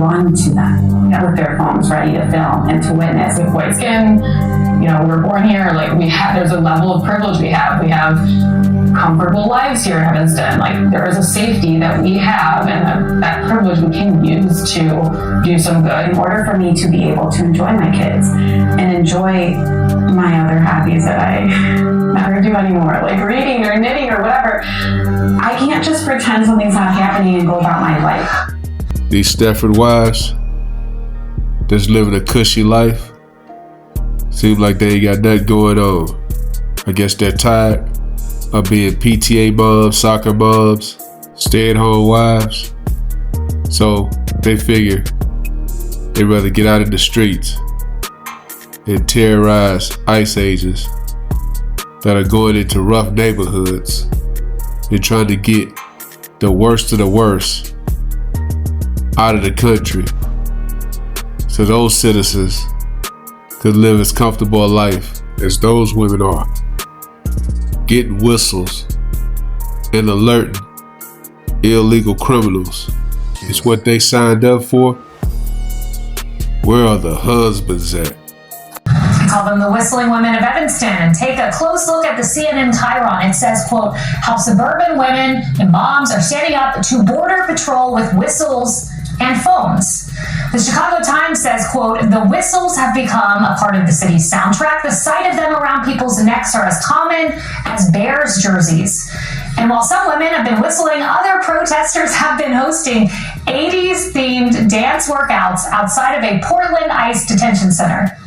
run to them with their phones ready to film and to witness. With white skin, we're born here. Like there's a level of privilege we have. We have comfortable lives here in Evanston. Like there is a safety that we have, and that privilege we can use to do some good. In order for me to be able to enjoy my kids and enjoy my other hobbies that I never do anymore, like reading or knitting or whatever, I can't just pretend something's not happening and go about my life. These Stepford wives that's living a cushy life, seem like they ain't got nothing going on. I guess they're tired of being PTA moms, soccer moms, stay-at-home wives. So they figure they'd rather get out in the streets and terrorize ICE agents that are going into rough neighborhoods and trying to get the worst of the worst out of the country so those citizens could live as comfortable a life as those women are. Getting whistles and alerting illegal criminals is what they signed up for. Where are the husbands at? We call them the Whistling Women of Evanston and take a close look at the CNN Chiron. It says, quote, how suburban women and moms are standing up to border patrol with whistles and phones. The Chicago Times says, quote, the whistles have become a part of the city's soundtrack. The sight of them around people's necks are as common as Bears jerseys. And while some women have been whistling, other protesters have been hosting 80s-themed dance workouts outside of a Portland ICE detention center.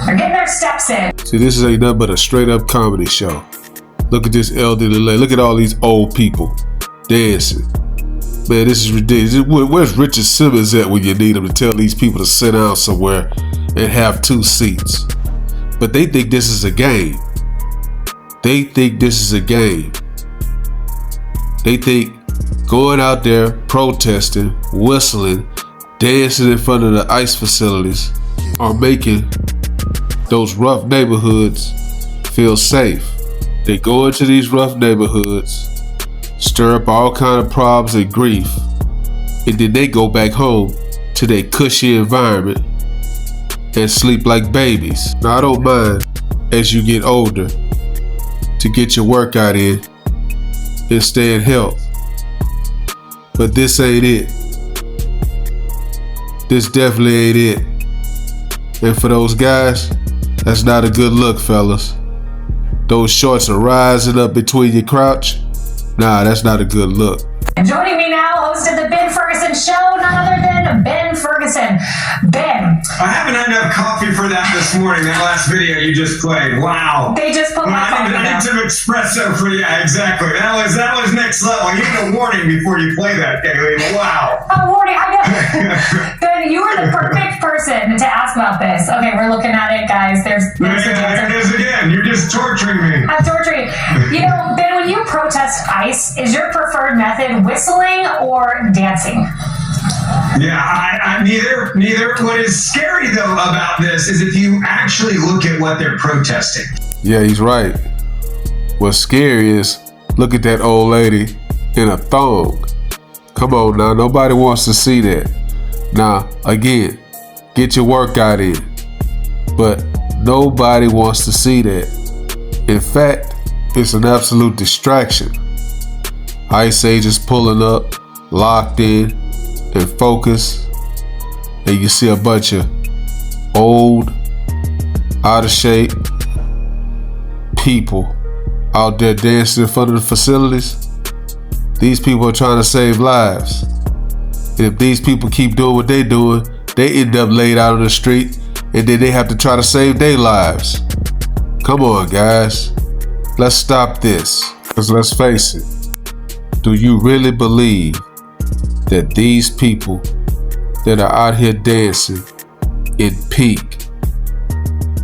They're getting their steps in. See, this ain't nothing but a straight-up comedy show. Look at this elderly lady. Look at all these old people dancing. Man, this is ridiculous. Where's Richard Simmons at when you need him to tell these people to sit down somewhere and have 2 seats? But they think this is a game. They think this is a game. They think going out there, protesting, whistling, dancing in front of the ICE facilities are making those rough neighborhoods feel safe. They go into these rough neighborhoods, stir up all kind of problems and grief, and then they go back home to their cushy environment and sleep like babies. Now, I don't mind as you get older to get your workout in and stay in health, but this ain't it. This definitely ain't it. And for those guys, that's not a good look, fellas. Those shorts are rising up between your crotch. Nah, that's not a good look. And joining me now, host of the Ben Ferguson Show, none other than Ben Ferguson. Ben. I haven't had enough coffee for that this morning, that last video you just played. Wow. They just put my coffee I need some espresso for you. Yeah, exactly. That was next level. You need a warning before you play that, Kaylee. Wow. A warning, I know. Ben, you are the perfect person to ask about this. Okay, we're looking at it, guys. There's there it is again. You're just torturing me. I'm torturing you. Ben, when you protest ICE, is your preferred method whistling or dancing? Yeah, neither. What is scary, though, about this is if you actually look at what they're protesting. Yeah, he's right. What's scary is, look at that old lady in a thong. Come on now, nobody wants to see that. Now, again, get your workout in. But nobody wants to see that. In fact, it's an absolute distraction. ICE agents pulling up, locked in, and focused, and you see a bunch of old, out of shape people out there dancing in front of the facilities. These people are trying to save lives. And if these people keep doing what they're doing, they end up laid out on the street, and then they have to try to save their lives. Come on, guys. Let's stop this. Because let's face it, do you really believe that these people that are out here dancing in pink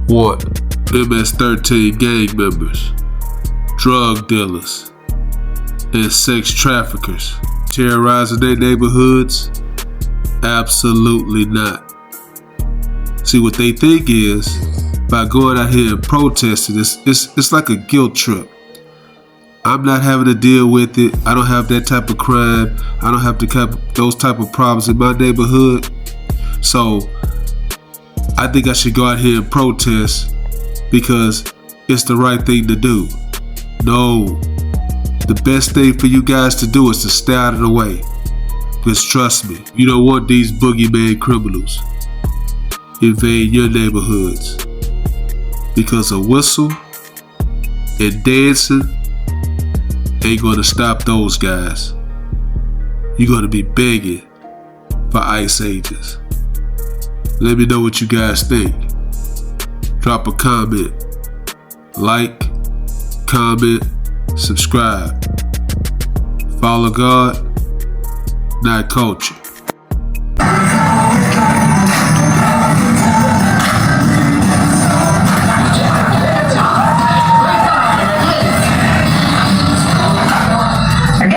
want MS-13 gang members, drug dealers, and sex traffickers terrorizing their neighborhoods? Absolutely not. See, what they think is by going out here and protesting. It's like a guilt trip. I'm not having to deal with it. I don't have that type of crime. I don't have those type of problems in my neighborhood. So I think I should go out here and protest because it's the right thing to do. No, the best thing for you guys to do is to stay out of the way. Because trust me, you don't want these boogeyman criminals invade your neighborhoods. Because a whistle and dancing ain't gonna stop those guys. You're gonna be begging for ICE agents. Let me know what you guys think. Drop a comment. Like, comment, subscribe. Follow God, not culture.